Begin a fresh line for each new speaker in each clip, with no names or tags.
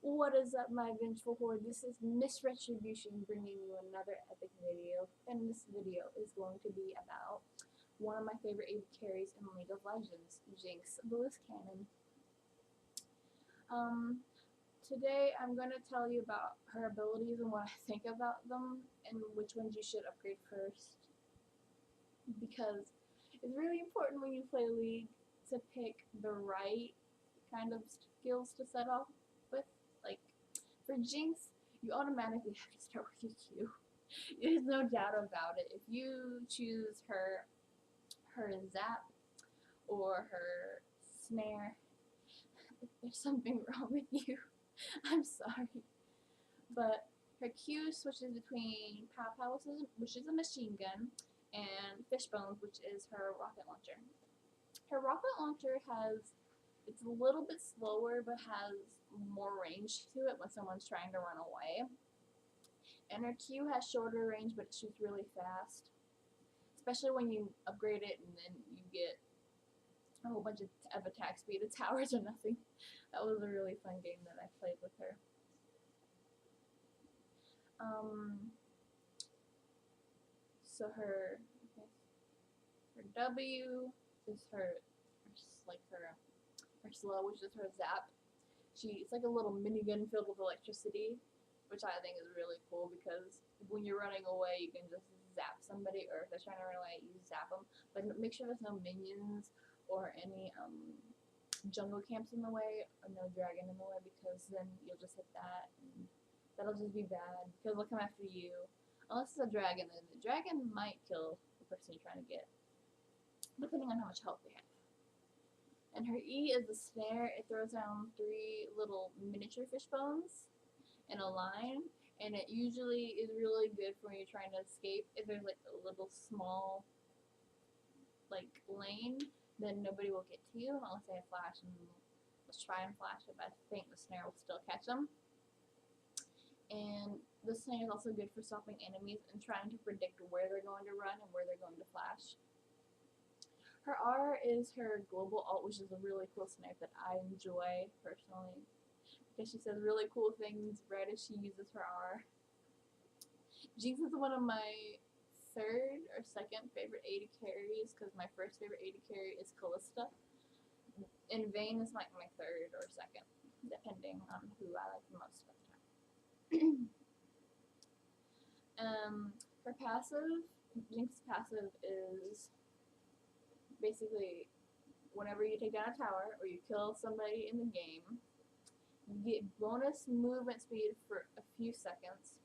What is up, my Vengeful Horde? This is Miss Retribution bringing you another epic video, and this video is going to be about one of my favorite AD carries in League of Legends, Jinx, the loose cannon. Today I'm going to tell you about her abilities and what I think about them, and which ones you should upgrade first, because it's really important when you play League to pick the right kind of skills to set off with. Like, for Jinx, you automatically have to start with your Q. There's no doubt about it. If you choose her zap or her snare, there's something wrong with you. I'm sorry. But her Q switches between Pow Pow, which is a machine gun, and Fishbones, which is her rocket launcher. Her rocket launcher it's a little bit slower, but has more range to it when someone's trying to run away. And her Q has shorter range, but it shoots really fast. Especially when you upgrade it and then you get a whole bunch of attack speed. The towers are nothing. That was a really fun game that I played with her. So her W is her slow, which is her zap. It's like a little minigun filled with electricity, which I think is really cool because when you're running away, you can just zap somebody, or if they're trying to run away, you zap them. But make sure there's no minions or any jungle camps in the way, or no dragon in the way, because then you'll just hit that, and that'll just be bad, because they'll come after you. Unless it's a dragon, then the dragon might kill the person you're trying to get, depending on how much health they have. And her E is the snare. It throws down 3 little miniature fish bones in a line, and it usually is really good for when you're trying to escape. If there's like a little small lane, then nobody will get to you unless they have flash, and let's try and flash it, but I think the snare will still catch them. And the snare is also good for stopping enemies and trying to predict where they're going to run and where they're going to flash. Her R is her global ult, which is a really cool snipe that I enjoy personally, because she says really cool things right as she uses her R. Jinx is one of my third or second favorite AD carries, because my first favorite AD carry is Callista, and Vayne is like my third or second, depending on who I like the most at the time. Her passive, Jinx's passive is basically whenever you take down a tower or you kill somebody in the game, you get bonus movement speed for a few seconds,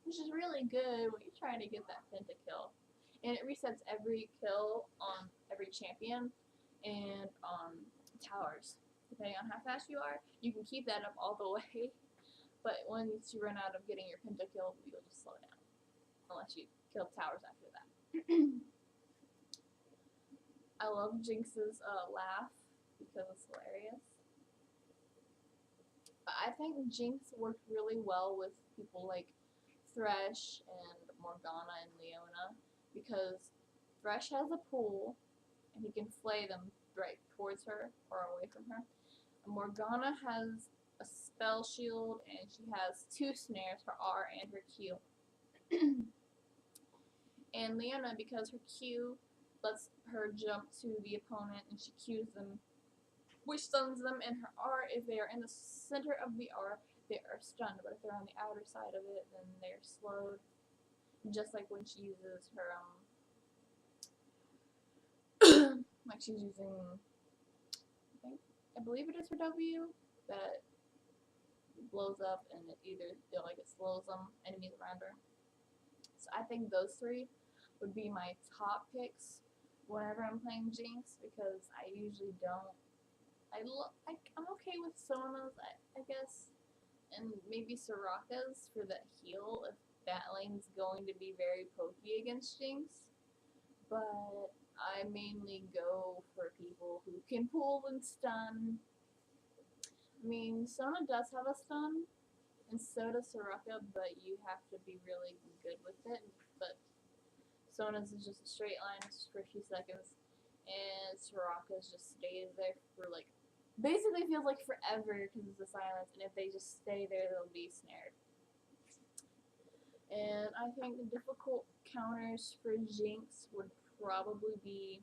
which is really good when you're trying to get that pentakill. And it resets every kill on every champion and on towers. Depending on how fast you are, you can keep that up all the way, but once you run out of getting your pentakill, you'll just slow down, unless you kill towers after that. I love Jinx's laugh because it's hilarious. But I think Jinx worked really well with people like Thresh and Morgana and Leona, because Thresh has a pool and he can flay them right towards her or away from her. And Morgana has a spell shield and she has 2 snares, her R and her Q. And Leona, because her Q lets her jump to the opponent and she Qs them, which stuns them, and her R, if they are in the center of the R, they are stunned, but if they're on the outer side of it, then they're slowed. Just like when she uses her, like she's using, I believe it is her W, that blows up, and it slows them, enemies around her. So I think those 3 would be my top picks whenever I'm playing Jinx, because I usually don't. I'm okay with Sona's, I guess, and maybe Soraka's for that heal if that lane's going to be very pokey against Jinx. But I mainly go for people who can pull and stun. I mean, Sona does have a stun, and so does Soraka, but you have to be really good with it. But Sona's is just a straight line for a few seconds, and Soraka's just stays there for like basically feels like forever because of the silence, and if they just stay there, they'll be snared. And I think the difficult counters for Jinx would probably be,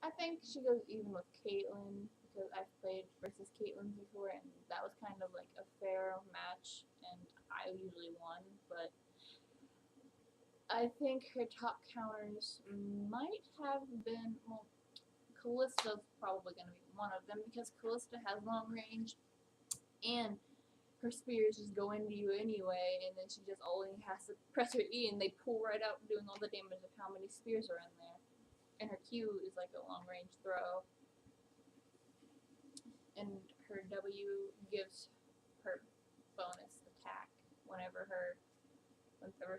I think she goes even with Caitlyn, because I've played versus Caitlyn before, and that was kind of like a fair match, and I usually won, but I think her top counters might have been, well, Callista's probably going to be one of them, because Callista has long range, and her spears just go into you anyway, and then she just only has to press her E and they pull right out, doing all the damage of how many spears are in there. And her Q is like a long range throw. And her W gives her bonus attack whenever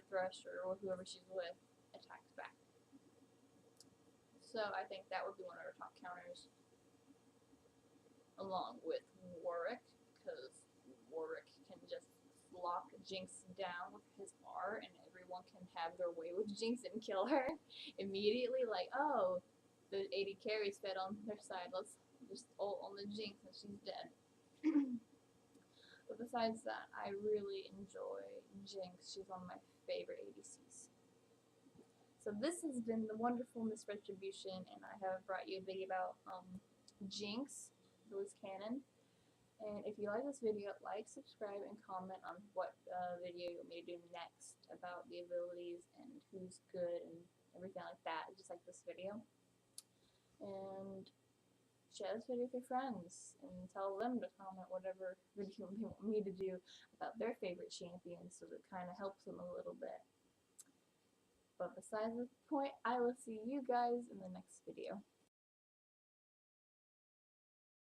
Thrush or whoever she's with attacks back. So I think that would be one of her top counters, along with Warwick, because Warwick can just lock Jinx down with his R, and everyone can have their way with Jinx and kill her immediately. Like, oh, the 80 carries fed on their side. Let's just ult on the Jinx and she's dead. But besides that, I really enjoy Jinx. She's one of my favorite ADCs. So this has been the wonderful Miss Retribution, and I have brought you a video about Jinx, who is canon. And if you like this video, like, subscribe, and comment on what video you want me to do next about the abilities and who's good and everything like that, just like this video. And share this video with your friends and tell them to comment whatever video they want me to do about their favorite champions, so that it kind of helps them a little bit. But besides this point, I will see you guys in the next video.